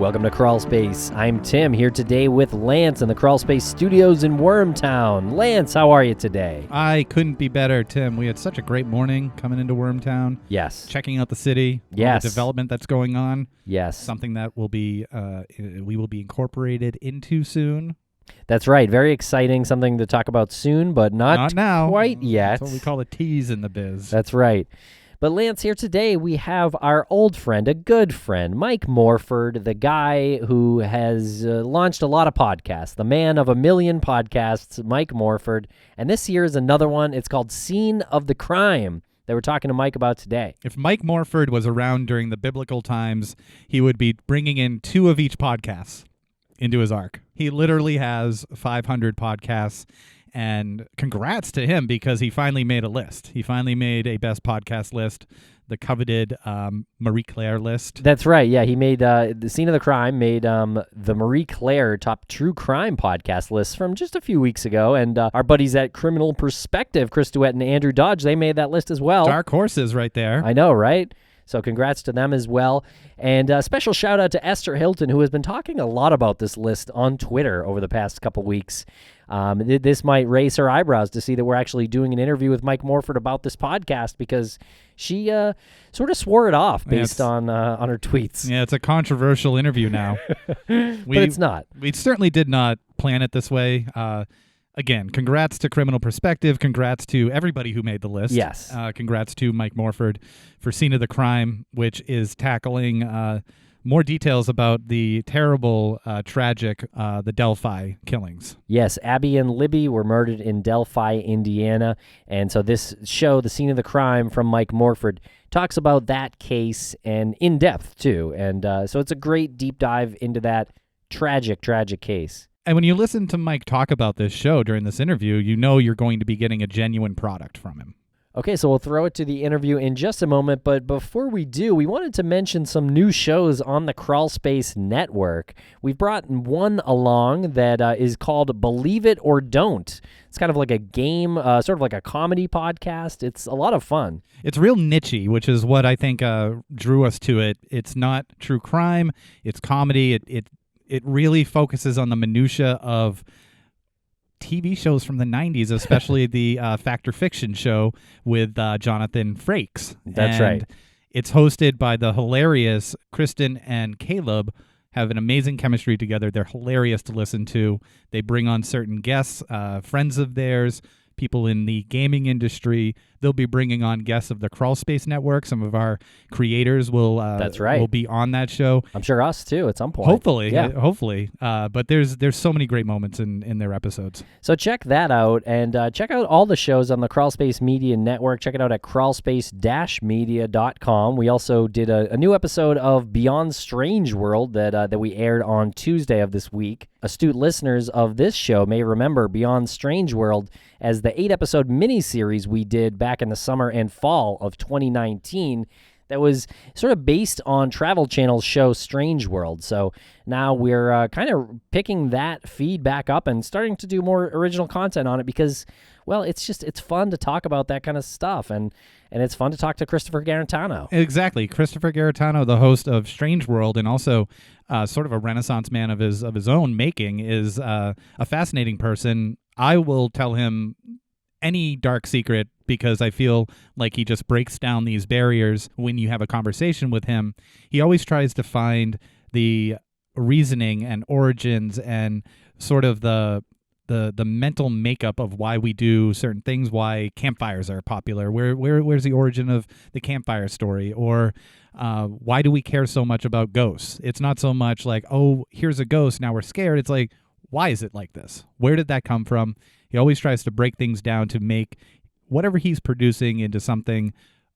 welcome to Crawlspace. I'm Tim, here today with Lance in the Crawlspace studios in Wormtown. Lance, how are you today? I couldn't be better, Tim. We had such a great morning coming into Wormtown. Yes. Checking out the city. Yes. All the development that's going on. Yes. Something that will be we will be incorporated into soon. That's right. Very exciting. Something to talk about soon, but not now. quite yet. That's what we call a tease in the biz. That's right. But Lance, here today we have our old friend, a good friend, Mike Morford, the guy who has launched a lot of podcasts, the man of a million podcasts, Mike Morford. And this year is another one. It's called Scene of the Crime that we're talking to Mike about today. If Mike Morford was around during the biblical times, he would be bringing in 2 of each podcast into his arc. He literally has 500 podcasts. And congrats to him because he finally made a list. He finally made a best podcast list, the coveted Marie Claire list. That's right. Yeah, he made the Scene of the Crime, made the Marie Claire top true crime podcast list from just a few weeks ago. And our buddies at Criminal Perspective, Chris DeWitt and Andrew Dodge, they made that list as well. Dark horses right there. I know, right? So congrats to them as well. And a special shout out to Esther Hilton, who has been talking a lot about this list on Twitter over the past couple weeks. This might raise her eyebrows to see that we're actually doing an interview with Mike Morford about this podcast because she sort of swore it off based on her tweets. Yeah, it's a controversial interview now. But it's not. We certainly did not plan it this way. Again, congrats to Criminal Perspective. Congrats to everybody who made the list. Yes. Congrats to Mike Morford for Scene of the Crime, which is tackling more details about the terrible, tragic, the Delphi killings. Yes, Abby and Libby were murdered in Delphi, Indiana. And so this show, The Scene of the Crime from Mike Morford, talks about that case and in depth, too. And so it's a great deep dive into that tragic, tragic case. And when you listen to Mike talk about this show during this interview, you know you're going to be getting a genuine product from him. Okay, so we'll throw it to the interview in just a moment, but before we do, we wanted to mention some new shows on the Crawlspace network. We've brought one along that is called Believe It or Don't. It's kind of like a game, sort of like a comedy podcast. It's a lot of fun. It's real niche-y, which is what I think drew us to it. It's not true crime. It's comedy. It really focuses on the minutia of TV shows from the 90s, especially the Fact or Fiction show with Jonathan Frakes. That's right. It's hosted by the hilarious Kristen and Caleb. Have an amazing chemistry together. They're hilarious to listen to. They bring on certain guests, friends of theirs, people in the gaming industry. They'll be bringing on guests of the Crawlspace network. Some of our creators will That's right. will be on that show. I'm sure us too at some point. Hopefully, yeah. Hopefully. But there's so many great moments in their episodes. So check that out, and check out all the shows on the Crawlspace Media Network. Check it out at crawlspace-media.com. We also did a new episode of Beyond Strange World that we aired on Tuesday of this week. Astute listeners of this show may remember Beyond Strange World as the 8-episode miniseries we did back in the summer and fall of 2019 that was sort of based on Travel Channel's show Strange World. So now we're kind of picking that feed back up and starting to do more original content on it because, well, it's fun to talk about that kind of stuff. And it's fun to talk to Christopher Garantano. Exactly. Christopher Garantano, the host of Strange World and also sort of a renaissance man of his own making, is a fascinating person. I will tell him any dark secret because I feel like he just breaks down these barriers when you have a conversation with him. He always tries to find the reasoning and origins and sort of the mental makeup of why we do certain things, why campfires are popular, where's the origin of the campfire story, or why do we care so much about ghosts? It's not so much like, oh, here's a ghost, now we're scared. It's like, why is it like this? Where did that come from? He always tries to break things down to make whatever he's producing into something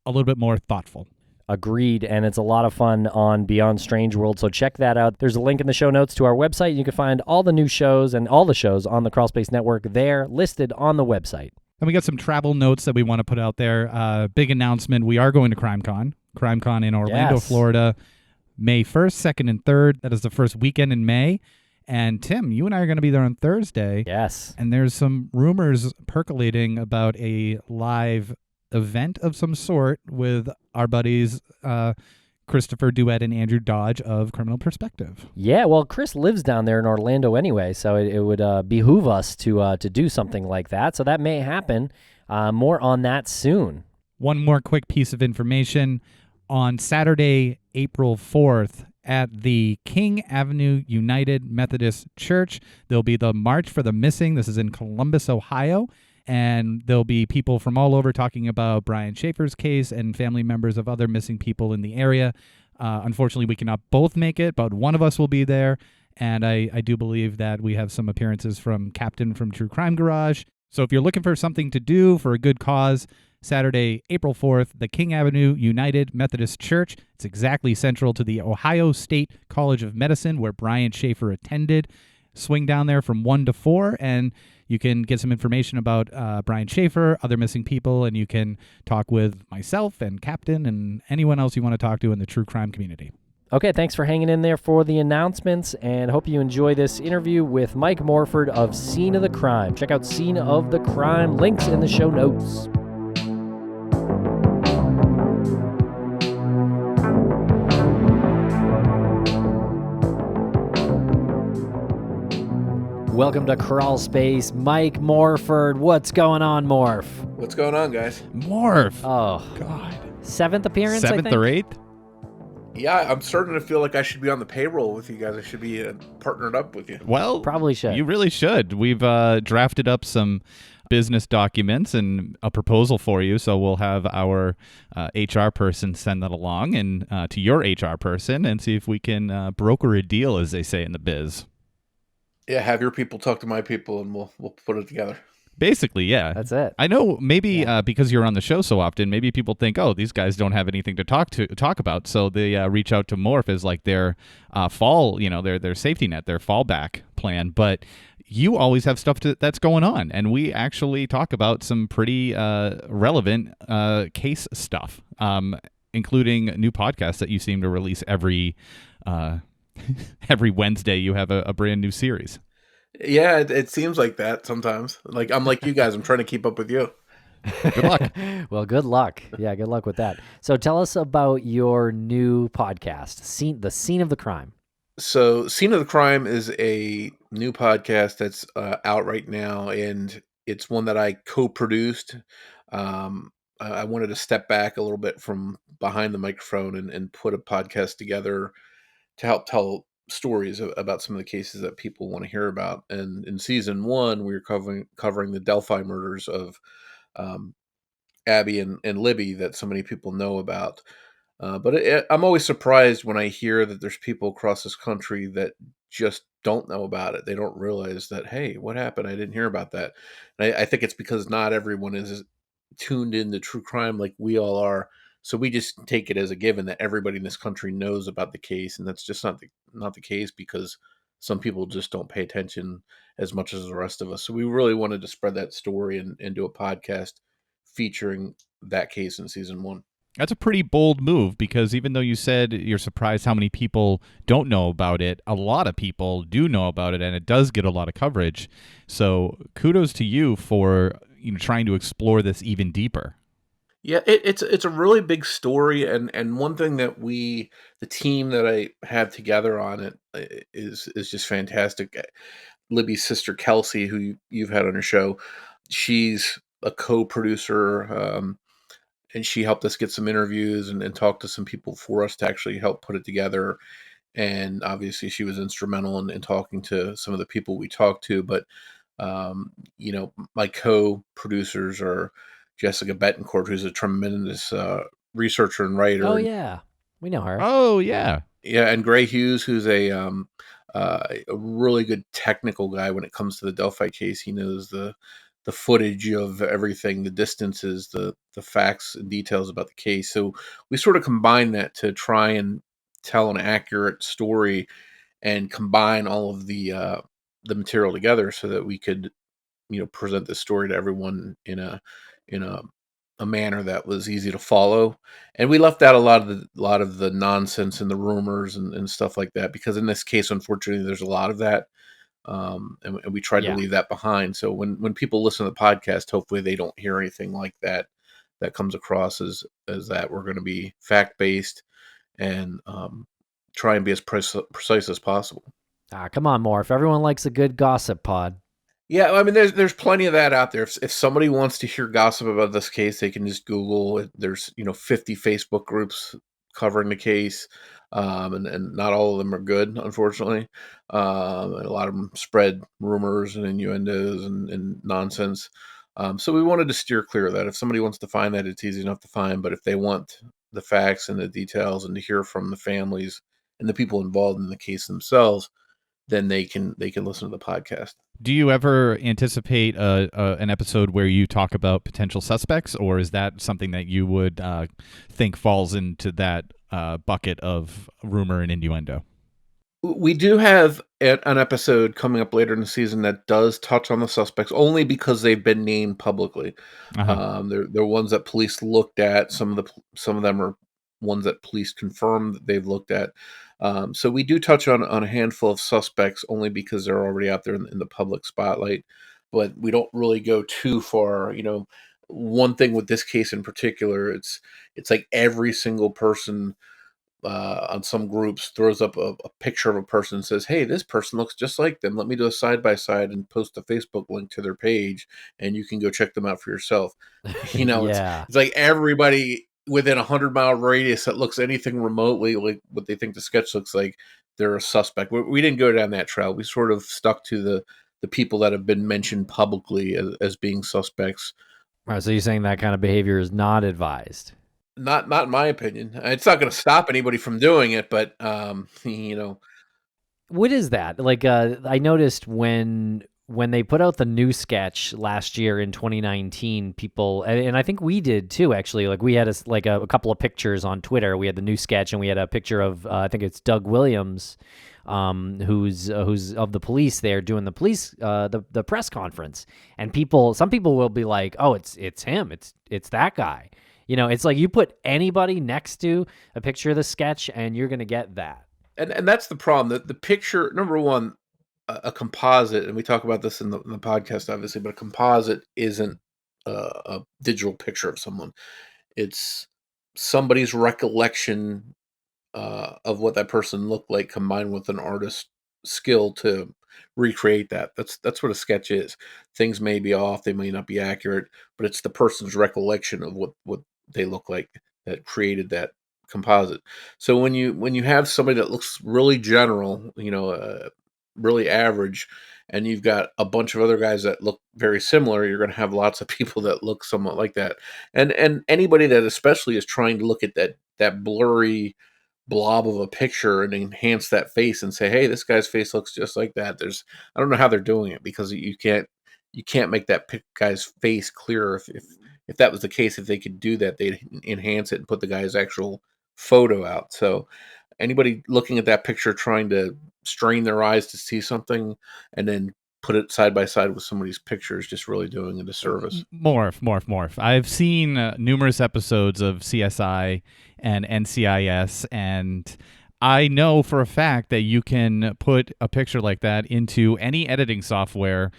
a little bit more thoughtful. Agreed, and it's a lot of fun on Beyond Strange World, so check that out. There's a link in the show notes to our website. You can find all the new shows and all the shows on the Crawlspace Network there, listed on the website. And we got some travel notes that we want to put out there. Big announcement, we are going to CrimeCon in Orlando, Yes. Florida, May 1st, 2nd, and 3rd. That is the first weekend in May. And Tim, you and I are going to be there on Thursday. Yes. And there's some rumors percolating about a live event of some sort with our buddies Christopher Duett and Andrew Dodge of Criminal Perspective. Yeah, well, Chris lives down there in Orlando anyway, so it would behoove us to do something like that. So that may happen. More on that soon. One more quick piece of information. On Saturday, April 4th, at the King Avenue United Methodist Church, there'll be the March for the Missing. This is in Columbus, Ohio. And there'll be people from all over talking about Brian Schaefer's case and family members of other missing people in the area. Unfortunately, we cannot both make it, but one of us will be there. And I do believe that we have some appearances from Captain from True Crime Garage. So if you're looking for something to do for a good cause, Saturday, April 4th, the King Avenue United Methodist Church. It's exactly central to the Ohio State College of Medicine, where Brian Schaefer attended. Swing down there from 1 to 4, and you can get some information about Brian Schaefer, other missing people, and you can talk with myself and Captain and anyone else you want to talk to in the true crime community. Okay, thanks for hanging in there for the announcements, and hope you enjoy this interview with Mike Morford of Scene of the Crime. Check out Scene of the Crime, links in the show notes. Welcome to Crawlspace, Mike Morford. What's going on, Morf? What's going on, guys? Morph. Oh, God. Seventh appearance, I Seventh think? or eighth? Yeah, I'm starting to feel like I should be on the payroll with you guys. I should be partnered up with you. Well, Probably should. You really should. We've drafted up some business documents and a proposal for you, so we'll have our HR person send that along and to your HR person and see if we can broker a deal, as they say in the biz. Yeah, have your people talk to my people, and we'll put it together. Basically, yeah. That's it. I know maybe because you're on the show so often, maybe people think, oh, these guys don't have anything to talk about, so they reach out to Morph as like their their safety net, their fallback plan. But you always have stuff that's going on, and we actually talk about some pretty relevant case stuff, including new podcasts that you seem to release every Wednesday. You have a brand new series. Yeah, it seems like that sometimes. Like I'm like you guys. I'm trying to keep up with you. Good luck. Well, good luck. Yeah, good luck with that. So tell us about your new podcast, The Scene of the Crime. So, Scene of the Crime is a new podcast that's out right now, and it's one that I co-produced. I wanted to step back a little bit from behind the microphone and put a podcast together to help tell stories about some of the cases that people want to hear about. And in season 1, we were covering the Delphi murders of Abby and Libby that so many people know about. But I'm always surprised when I hear that there's people across this country that just don't know about it. They don't realize that, hey, what happened? I didn't hear about that. And I think it's because not everyone is tuned into true crime like we all are. So we just take it as a given that everybody in this country knows about the case, and that's just not the case, because some people just don't pay attention as much as the rest of us. So we really wanted to spread that story and do a podcast featuring that case in season 1. That's a pretty bold move, because even though you said you're surprised how many people don't know about it, a lot of people do know about it, and it does get a lot of coverage. So kudos to you for trying to explore this even deeper. Yeah, it's a really big story, and one thing that the team that I have together on it is just fantastic. Libby's sister Kelsey, who you've had on your show, she's a co-producer, and she helped us get some interviews and talk to some people for us to actually help put it together. And obviously, she was instrumental in talking to some of the people we talked to. But my co-producers are Jessica Betancourt, who's a tremendous researcher and writer. Oh, yeah. We know her. Oh, yeah. Yeah, and Gray Hughes, who's a really good technical guy when it comes to the Delphi case. He knows the footage of everything, the distances, the facts and details about the case. So we sort of combine that to try and tell an accurate story and combine all of the material together so that we could present this story to everyone in a manner that was easy to follow. And we left out a lot of the nonsense and the rumors and stuff like that, because in this case, unfortunately, there's a lot of that. And we tried to leave that behind. So when people listen to the podcast, hopefully they don't hear anything like that comes across as that. We're going to be fact-based and try and be as precise as possible. Come on, Morf. Everyone likes a good gossip pod. Yeah, I mean, there's plenty of that out there. If somebody wants to hear gossip about this case, they can just Google it. There's 50 Facebook groups covering the case, and not all of them are good, unfortunately. And a lot of them spread rumors and innuendos and nonsense. So we wanted to steer clear of that. If somebody wants to find that, it's easy enough to find. But if they want the facts and the details and to hear from the families and the people involved in the case themselves, then they can listen to the podcast. Do you ever anticipate an episode where you talk about potential suspects, or is that something that you would think falls into that bucket of rumor and innuendo? We do have an episode coming up later in the season that does touch on the suspects, only because they've been named publicly. They're ones that police looked at. Some of them are ones that police confirmed that they've looked at. So we do touch on a handful of suspects only because they're already out there in the public spotlight, but we don't really go too far. One thing with this case in particular, it's like every single person on some groups throws up a picture of a person and says, "Hey, this person looks just like them. Let me do a side by side and post a Facebook link to their page, and you can go check them out for yourself." Yeah. It's like everybody within 100-mile radius that looks anything remotely like what they think the sketch looks like, they're a suspect. We didn't go down that trail. We sort of stuck to the people that have been mentioned publicly as being suspects. All right, so you're saying that kind of behavior is not advised? Not in my opinion. It's not going to stop anybody from doing it, but What is that? Like, I noticed when they put out the new sketch last year in 2019, people, and I think we did too, actually. Like, we had a couple of pictures on Twitter. We had the new sketch, and we had a picture of I think it's Doug Williams, who's of the police there doing the police the press conference, and some people will be like, oh, it's him, it's that guy. It's like you put anybody next to a picture of the sketch, and you're gonna get that. And that's the problem. The picture, number one, a composite, and we talk about this in the podcast, obviously, but a composite isn't a digital picture of someone. It's somebody's recollection of what that person looked like, combined with an artist's skill to recreate that. That's what a sketch is. Things may be off, they may not be accurate, but it's the person's recollection of what they look like that created that composite. So when you have somebody that looks really general, really average, and you've got a bunch of other guys that look very similar, you're going to have lots of people that look somewhat like that. And anybody that especially is trying to look at that blurry blob of a picture and enhance that face and say, "Hey, this guy's face looks just like that." I don't know how they're doing it, because you can't make that guy's face clearer. If that was the case, if they could do that, they'd enhance it and put the guy's actual photo out. So anybody looking at that picture trying to strain their eyes to see something and then put it side by side with somebody's picture is just really doing a disservice. Morf. I've seen numerous episodes of CSI and NCIS, and I know for a fact that you can put a picture like that into any editing software,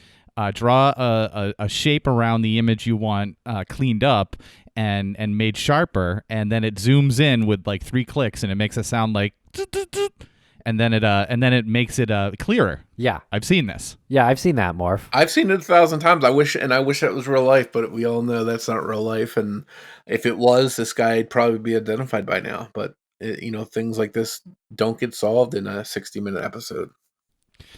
draw a shape around the image you want cleaned up and made sharper, and then it zooms in with like 3 clicks, and it makes it sound like, and then it makes it clearer. Yeah, I've seen this. Yeah, I've seen that, Morph. I've seen it 1,000 times. I wish that was real life, but we all know that's not real life. And if it was, this guy'd probably be identified by now. But things like this don't get solved in a 60-minute episode.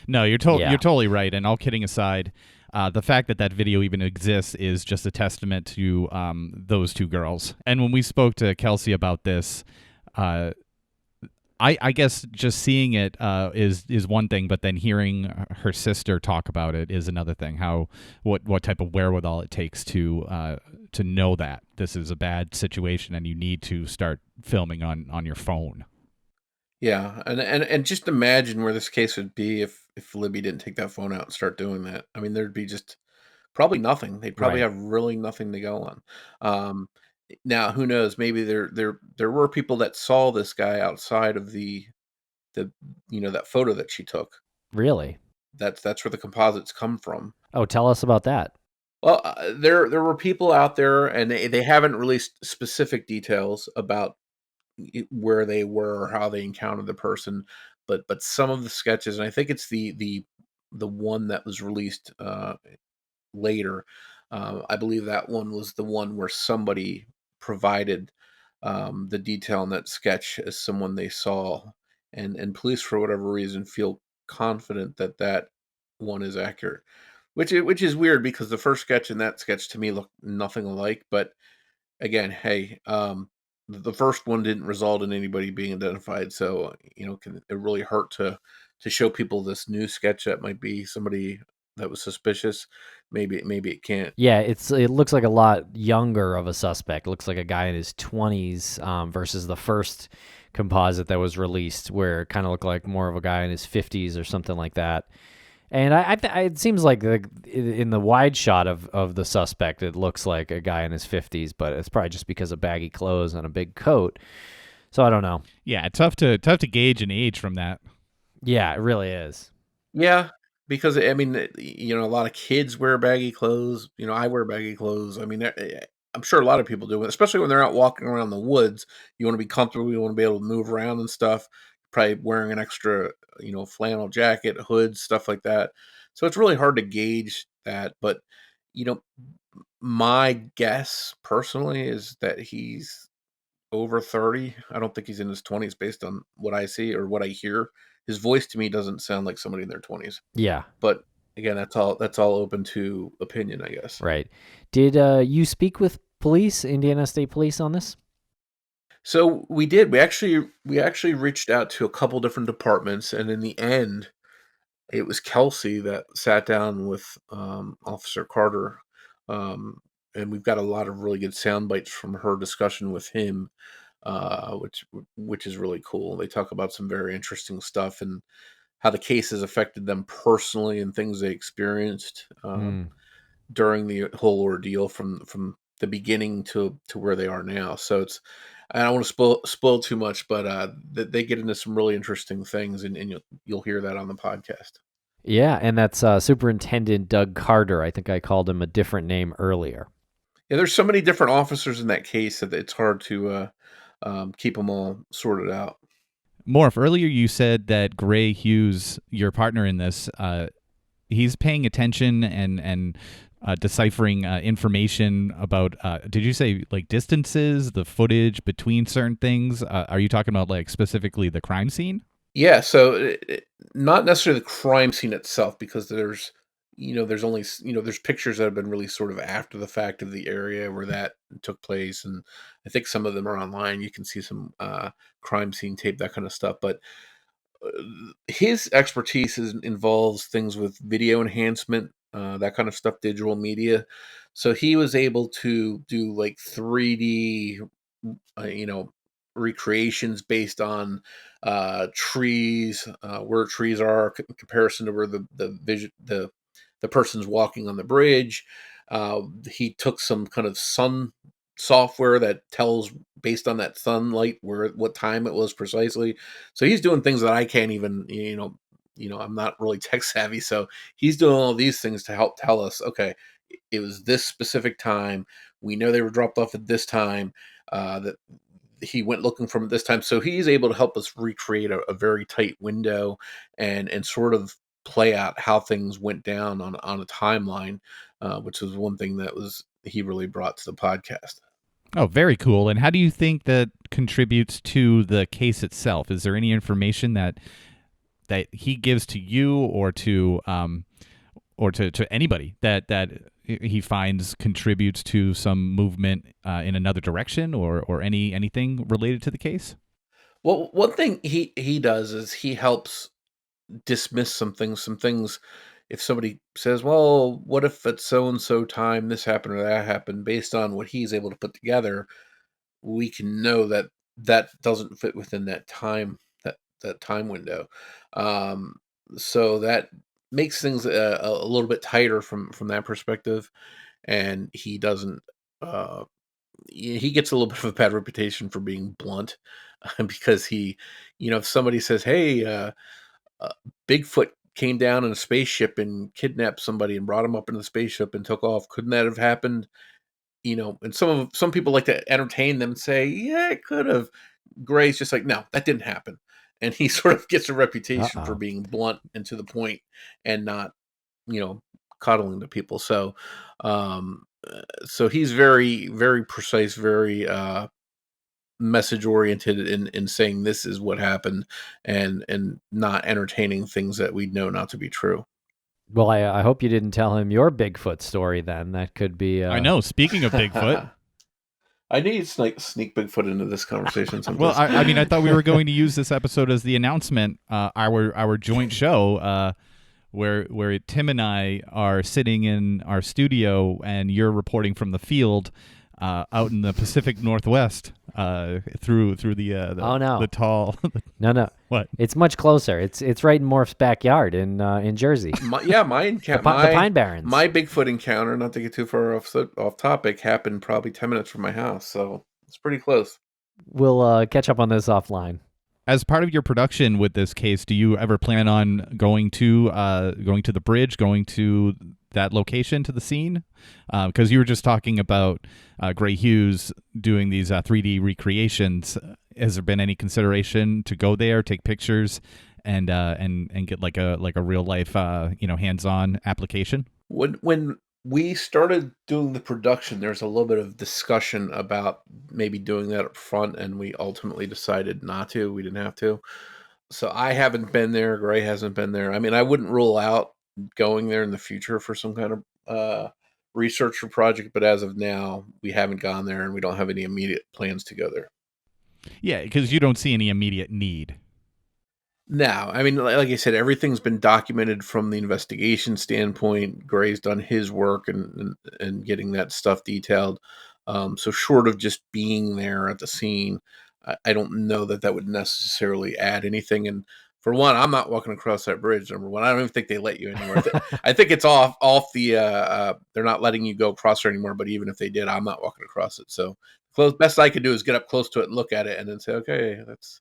No, you're totally right. And all kidding aside, the fact that video even exists is just a testament to those two girls. And when we spoke to Kelsey about this, I guess just seeing it is one thing, but then hearing her sister talk about it is another thing. What type of wherewithal it takes to know that this is a bad situation and you need to start filming on your phone. Yeah, and just imagine where this case would be if Libby didn't take that phone out and start doing that. I mean, there'd be just probably nothing. They'd probably Right. have really nothing to go on. Now, who knows? Maybe there were people that saw this guy outside of the that photo that she took. Really? That's where the composites come from. Oh, tell us about that. Well, there were people out there, and they haven't released specific details about where they were or how they encountered the person. But some of the sketches, and I think it's the one that was released later. I believe that one was the one where somebody provided the detail in that sketch as someone they saw, and police for whatever reason feel confident that that one is accurate, which is weird because the first sketch and that sketch to me look nothing alike. But again, hey, the first one didn't result in anybody being identified, so can it really hurt to show people this new sketch that might be somebody that was suspicious? Maybe it can't. Yeah, it looks like a lot younger of a suspect. It looks like a guy in his 20s versus the first composite that was released, where it kind of looked like more of a guy in his 50s or something like that. And it seems like in the wide shot of the suspect, it looks like a guy in his 50s, but it's probably just because of baggy clothes and a big coat. So I don't know. Yeah, tough to gauge an age from that. Yeah, it really is. Yeah, because I mean, a lot of kids wear baggy clothes. I wear baggy clothes. I mean, I'm sure a lot of people do, especially when they're out walking around the woods. You want to be comfortable. You want to be able to move around and stuff. Probably wearing an extra, flannel jacket, hood, stuff like that. So it's really hard to gauge that. But you know, my guess personally is that he's over 30. I don't think he's in his 20s based on what I see or what I hear. His voice to me doesn't sound like somebody in their 20s. Yeah. But again, that's all open to opinion, I guess. Right. Did you speak with police, Indiana State Police, on this? So we did. We actually reached out to a couple different departments, and in the end, it was Kelsey that sat down with Officer Carter, um, and we've got a lot of really good sound bites from her discussion with him, which is really cool. They talk about some very interesting stuff and how the case has affected them personally and things they experienced during the whole ordeal from the beginning to where they are now. So I don't want to spoil too much, but they get into some really interesting things, and you'll hear that on the podcast. Yeah, and that's Superintendent Doug Carter. I think I called him a different name earlier. Yeah, there's so many different officers in that case that it's hard to keep them all sorted out. Morf, earlier you said that Gray Hughes, your partner in this, he's paying attention and deciphering information about, did you say like distances, the footage between certain things? Are you talking about like specifically the crime scene? Yeah, so not necessarily the crime scene itself, because there's only there's pictures that have been released sort of after the fact of the area where that took place, and I think some of them are online. You can see some crime scene tape, that kind of stuff. But his expertise involves things with video enhancement, that kind of stuff, digital media. So he was able to do like 3D, you know, recreations based on trees, where trees are in comparison to where the person's walking on the bridge. He took some kind of sun software that tells based on that sunlight what time it was precisely. So he's doing things that I can't even, I'm not really tech savvy. So he's doing all these things to help tell us, okay, it was this specific time. We know they were dropped off at this time. That he went looking from this time. So he's able to help us recreate a very tight window and sort of play out how things went down on a timeline, which was one thing that was he really brought to the podcast. Oh, very cool. And how do you think that contributes to the case itself? Is there any information that he gives to you or to anybody that he finds contributes to some movement in another direction or anything related to the case? Well, one thing he does is he helps dismiss some things. If somebody says, well, what if at so and so time this happened or that happened, based on what he's able to put together, we can know that that doesn't fit within that time window. Um, so that makes things a little bit tighter from that perspective. And he doesn't. He gets a little bit of a bad reputation for being blunt, because if somebody says, "Hey, Bigfoot came down in a spaceship and kidnapped somebody and brought him up into the spaceship and took off. Couldn't that have happened?" And some people like to entertain them and say, "Yeah, it could have." Gray's just like, no, that didn't happen. And he sort of gets a reputation for Uh-oh. being blunt and to the point and not, coddling to people. So he's very, very precise, very message oriented in saying this is what happened, and not entertaining things that we know not to be true. Well, I hope you didn't tell him your Bigfoot story then. That could be. I know. Speaking of Bigfoot, I need to sneak Bigfoot into this conversation well, sometime. I mean, I thought we were going to use this episode as the announcement, our joint show, where Tim and I are sitting in our studio, and you're reporting from the field, out in the Pacific Northwest, through the Oh, no. the tall. No. What? It's much closer. It's right in Morph's backyard in Jersey. My The Pine Barrens. My Bigfoot encounter, not to get too far off topic, happened probably 10 minutes from my house, so it's pretty close. We'll catch up on this offline. As part of your production with this case, do you ever plan on going to the bridge, going to that location, to the scene? Because you were just talking about Gray Hughes doing these 3D recreations. Has there been any consideration to go there, take pictures, and get like a real life hands-on application? When we started doing the production, there's a little bit of discussion about maybe doing that up front, and we ultimately decided not to. We didn't have to. So I haven't been there. Gray hasn't been there. I mean, I wouldn't rule out going there in the future for some kind of research or project, but as of now, we haven't gone there, and we don't have any immediate plans to go there. Yeah, because you don't see any immediate need. No, I mean, like I said, everything's been documented from the investigation standpoint. Gray's done his work and getting that stuff detailed. So short of just being there at the scene, I don't know that would necessarily add anything. And for one, I'm not walking across that bridge. Number one, I don't even think they let you anymore. I think it's off the. They're not letting you go across there anymore. But even if they did, I'm not walking across it. So best I could do is get up close to it, and look at it, and then say, okay, that's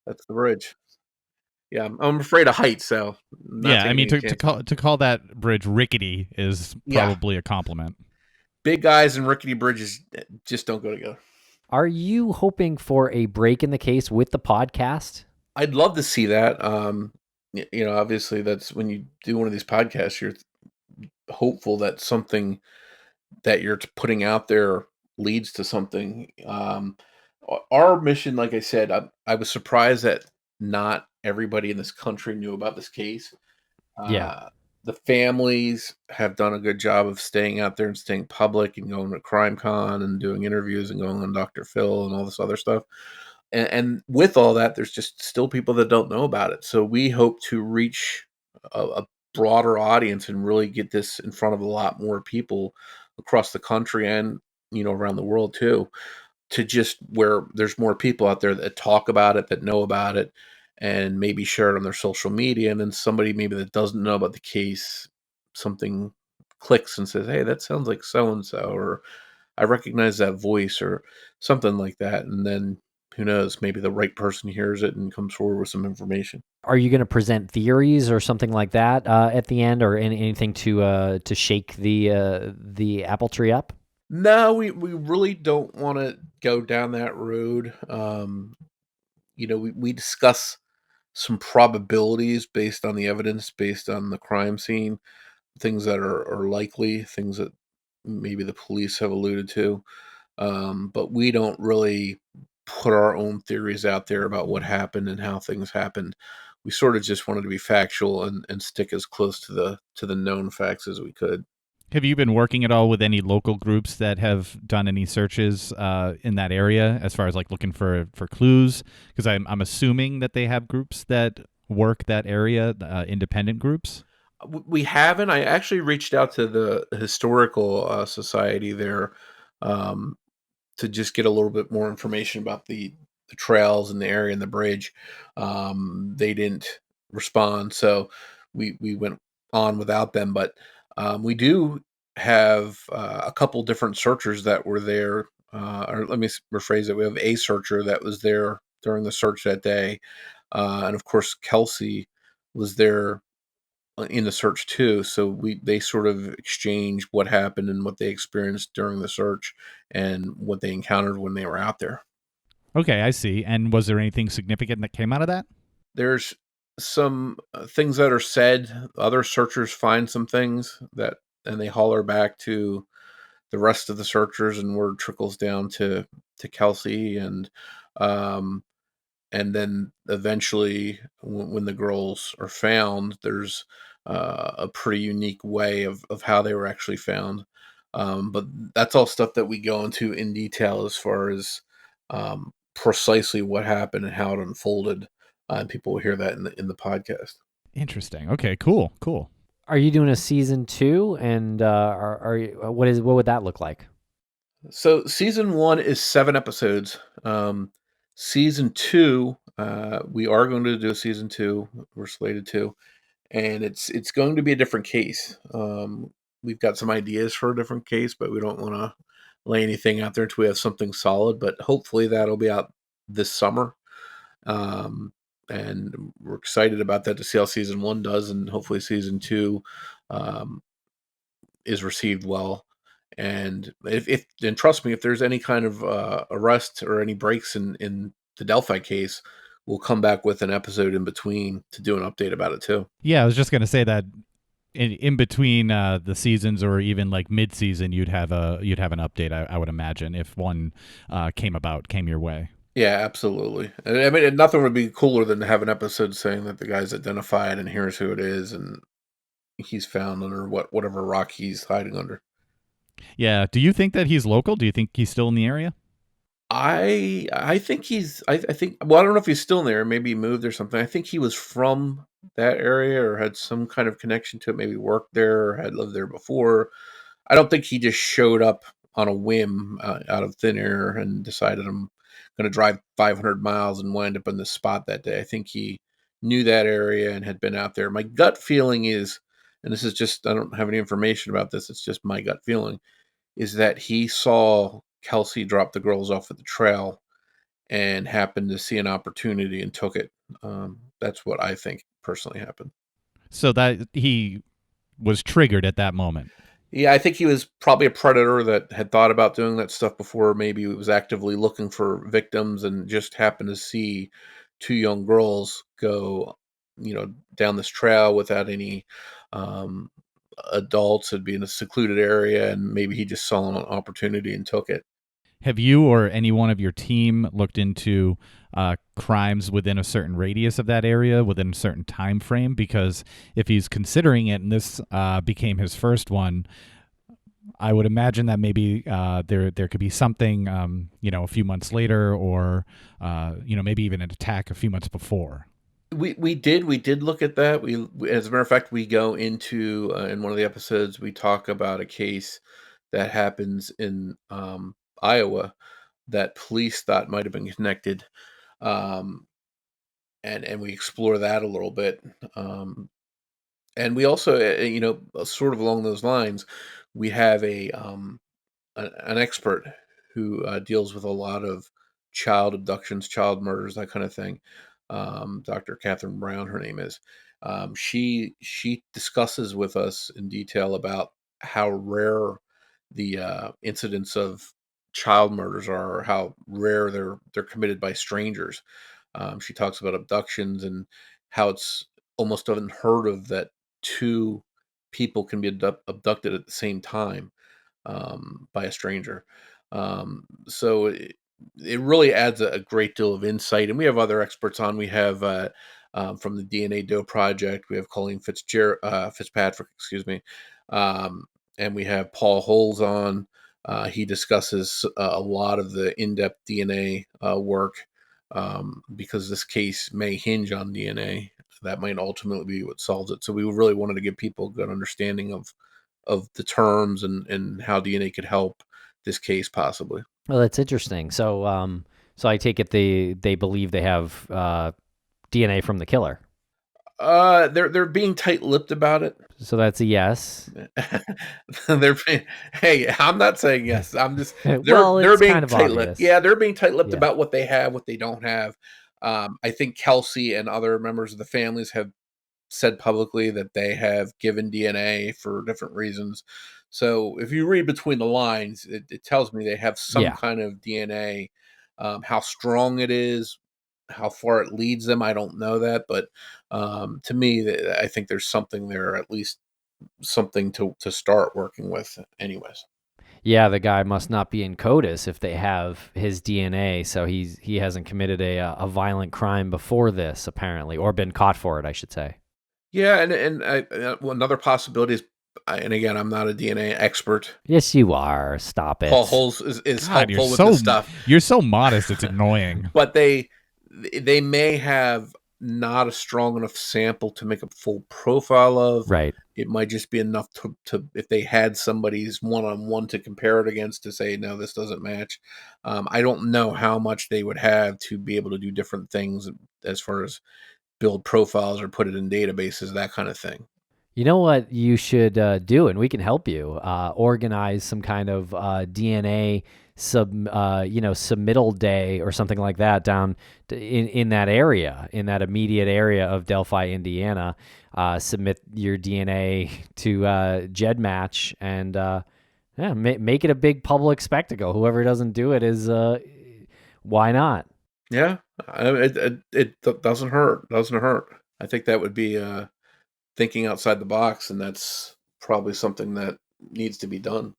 the bridge. Yeah, I'm afraid of heights, so Yeah, I mean, to call that bridge rickety is probably a compliment. Big guys and rickety bridges just don't go together. Are you hoping for a break in the case with the podcast? I'd love to see that. Obviously, that's when you do one of these podcasts, you're hopeful that something that you're putting out there leads to something. Our mission, like I said, I was surprised that not everybody in this country knew about this case. Yeah. The families have done a good job of staying out there and staying public and going to Crime Con and doing interviews and going on Dr. Phil and all this other stuff. And with all that, there's just still people that don't know about it. So we hope to reach a broader audience and really get this in front of a lot more people across the country and, around the world too, to just where there's more people out there that talk about it, that know about it, and maybe share it on their social media. And then somebody maybe that doesn't know about the case, something clicks and says, hey, that sounds like so-and-so, or I recognize that voice, or something like that. And then who knows, maybe the right person hears it and comes forward with some information. Are you going to present theories or something like that at the end, or anything to shake the apple tree up? No, we really don't want to go down that road. We discuss some probabilities based on the evidence, based on the crime scene, things that are likely, things that maybe the police have alluded to. But we don't really put our own theories out there about what happened and how things happened. We sort of just wanted to be factual and stick as close to the known facts as we could. Have you been working at all with any local groups that have done any searches in that area, as far as like looking for clues? Because I'm assuming that they have groups that work that area, independent groups. We haven't. I actually reached out to the historical society there to just get a little bit more information about the trails and the area and the bridge. They didn't respond, so we went on without them. But we do have a couple different searchers that were there. Or let me rephrase it. We have a searcher that was there during the search that day. And of course, Kelsey was there in the search too. So they sort of exchanged what happened and what they experienced during the search and what they encountered when they were out there. Okay, I see. And was there anything significant that came out of that? There's some things that are said. Other searchers find some things that, and they holler back to the rest of the searchers, and word trickles down to Kelsey, um, and then eventually, when the girls are found, there's a pretty unique way of how they were actually found. But that's all stuff that we go into in detail as far as precisely what happened and how it unfolded. And people will hear that in the podcast. Interesting. Okay, cool, cool. Are you doing a season 2? And what would that look like? So season 1 is 7 episodes. Season 2, we are going to do a season 2. We're slated to, and it's going to be a different case. We've got some ideas for a different case, but we don't want to lay anything out there until we have something solid. But hopefully that'll be out this summer. And we're excited about that to see how season 1 does, and hopefully season 2 um, is received well. And if and trust me, if there's any kind of arrest or any breaks in the Delphi case, we'll come back with an episode in between to do an update about it too. Yeah, I was just gonna say that in between the seasons, or even like mid-season, you'd have an update. I would imagine, if one came your way. Yeah, absolutely. I mean, nothing would be cooler than to have an episode saying that the guy's identified and here's who it is, and he's found under whatever rock he's hiding under. Yeah. Do you think that he's local? Do you think he's still in the area? I think I think, well, I don't know if he's still in there. Maybe he moved or something. I think he was from that area or had some kind of connection to it. Maybe worked there or had lived there before. I don't think he just showed up on a whim out of thin air and decided, I'm going to drive 500 miles and wind up in this spot that day. I think he knew that area and had been out there. My gut feeling is, and this is just, I don't have any information about this, it's just my gut feeling, is that he saw Kelsey drop the girls off at the trail and happened to see an opportunity and took it. That's what I think personally happened. So that he was triggered at that moment. Yeah, I think he was probably a predator that had thought about doing that stuff before. Maybe he was actively looking for victims and just happened to see two young girls go, down this trail without any um, adults. It'd be in a secluded area, and maybe he just saw an opportunity and took it. Have you or any one of your team looked into crimes within a certain radius of that area, within a certain time frame? Because if he's considering it, and this became his first one, I would imagine that maybe there could be something, a few months later, or maybe even an attack a few months before. We did look at that. As a matter of fact, we go into in one of the episodes, we talk about a case that happens in Iowa that police thought might have been connected, um, and we explore that a little bit. And we also, sort of along those lines, we have an expert who deals with a lot of child abductions, child murders, that kind of thing. Dr. Catherine Brown, her name is. She discusses with us in detail about how rare the incidents of child murders are, or how rare they're committed by strangers. She talks about abductions and how it's almost unheard of that two people can be abducted at the same time by a stranger. So it really adds a great deal of insight. And we have other experts on. We have from the DNA Doe Project, we have Colleen Fitzpatrick, excuse me, and we have Paul Holes on. He discusses a lot of the in-depth DNA work because this case may hinge on DNA. That might ultimately be what solves it. So we really wanted to give people a good understanding of the terms and how DNA could help this case possibly. Well, that's interesting. So I take it they believe they have DNA from the killer. They're being tight-lipped about it. So that's a yes. Hey, I'm not saying yes. I'm just Well, they're it's being kind of tight-lipped. obvious. Yeah, they're being tight-lipped Yeah. about what they have, what they don't have. I think Kelsey and other members of the families have said publicly that they have given DNA for different reasons. So if you read between the lines, it tells me they have some Yeah. kind of DNA How strong it is, how far it leads them, I don't know that. But to me, I think there's something there, at least something to start working with anyways. Yeah, the guy must not be in CODIS if they have his DNA, so he hasn't committed a violent crime before this, apparently, or been caught for it, I should say. Yeah, and another possibility is, and again, I'm not a DNA expert. Yes, you are. Stop it. Paul Holes is God, helpful with this stuff. You're so modest, it's annoying. But they may have not a strong enough sample to make a full profile of. Right. It might just be enough to if they had somebody's one-on-one to compare it against to say, no, this doesn't match. I don't know how much they would have to be able to do different things as far as build profiles or put it in databases, that kind of thing. You know what you should do, and we can help you organize some kind of DNA submittal day or something like that down in that area, in that immediate area of Delphi, Indiana. Submit your DNA to GEDmatch and make it a big public spectacle. Whoever doesn't do it is why not? Yeah, it doesn't hurt. Doesn't hurt. I think that would be thinking outside the box, and that's probably something that needs to be done.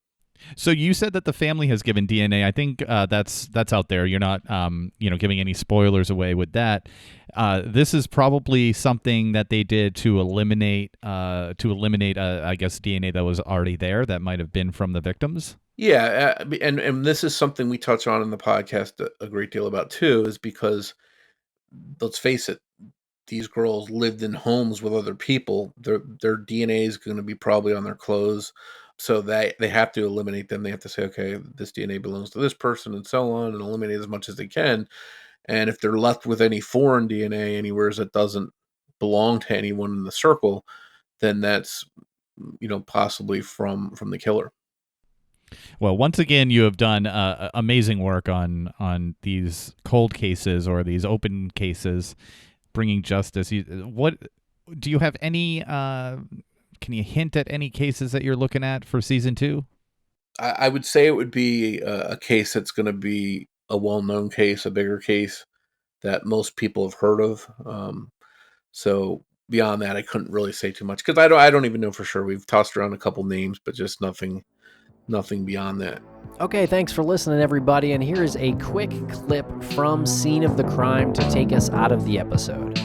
So you said that the family has given DNA. I think that's out there. You're not giving any spoilers away with that. This is probably something that they did to eliminate I guess DNA that was already there that might have been from the victims. Yeah, and this is something we touch on in the podcast a great deal about too, is because, let's face it, these girls lived in homes with other people. Their DNA is going to be probably on their clothes, so they have to eliminate them. They have to say, okay, this DNA belongs to this person, and so on, and eliminate as much as they can. And if they're left with any foreign DNA anywhere that doesn't belong to anyone in the circle, then that's possibly from the killer. Well, once again, you have done amazing work on these cold cases or these open cases, bringing justice. What do you have any? Can you hint at any cases that you're looking at for season 2? I would say it would be a case that's going to be a well-known case, a bigger case that most people have heard of. So beyond that, I couldn't really say too much because I don't even know for sure. We've tossed around a couple names, but just nothing beyond that. Okay, thanks for listening, everybody. And here is a quick clip from Scene of the Crime to take us out of the episode.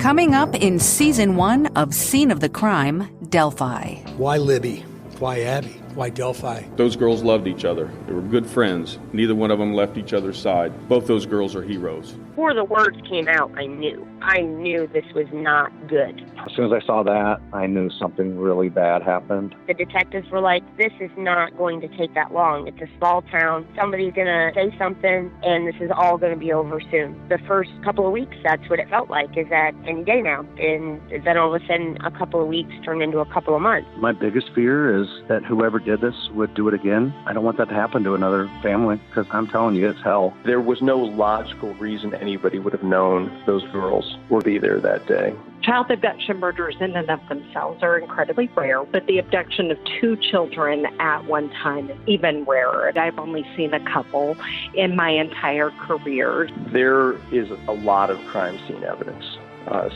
Coming up in Season 1 of Scene of the Crime, Delphi. Why Libby? Why Abby? Why Delphi? Those girls loved each other. They were good friends. Neither one of them left each other's side. Both those girls are heroes. Before the words came out, I knew this was not good. As soon as I saw that, I knew something really bad happened. The detectives were like, this is not going to take that long. It's a small town. Somebody's going to say something, and this is all going to be over soon. The first couple of weeks, that's what it felt like, is that any day now. And then all of a sudden, a couple of weeks turned into a couple of months. My biggest fear is that whoever did this would do it again. I don't want that to happen to another family, because I'm telling you, it's hell. There was no logical reason anybody would have known those girls would be there that day. Child abduction murders in and of themselves are incredibly rare, but the abduction of 2 children at one time is even rarer. I've only seen a couple in my entire career. There is a lot of crime scene evidence.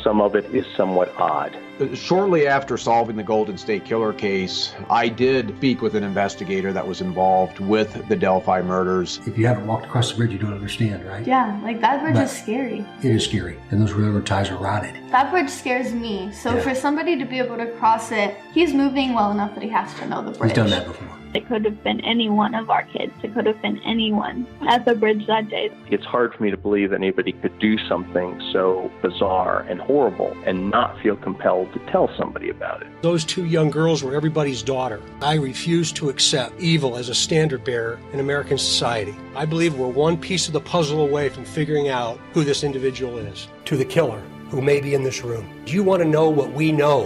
Some of it is somewhat odd. Shortly after solving the Golden State Killer case, I did speak with an investigator that was involved with the Delphi murders. If you haven't walked across the bridge, you don't understand, right? Yeah, like that bridge is scary. It is scary, and those railroad ties are rotted. That bridge scares me, so for somebody to be able to cross it, he's moving well enough that he has to know the bridge. He's done that before. It could have been any one of our kids. It could have been anyone at the bridge that day. It's hard for me to believe anybody could do something so bizarre and horrible and not feel compelled to tell somebody about it. Those 2 young girls were everybody's daughter. I refuse to accept evil as a standard bearer in American society. I believe we're one piece of the puzzle away from figuring out who this individual is. To the killer who may be in this room, do you want to know what we know?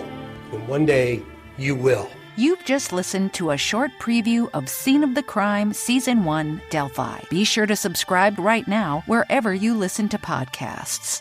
And one day you will. You've just listened to a short preview of Scene of the Crime Season 1, Delphi. Be sure to subscribe right now wherever you listen to podcasts.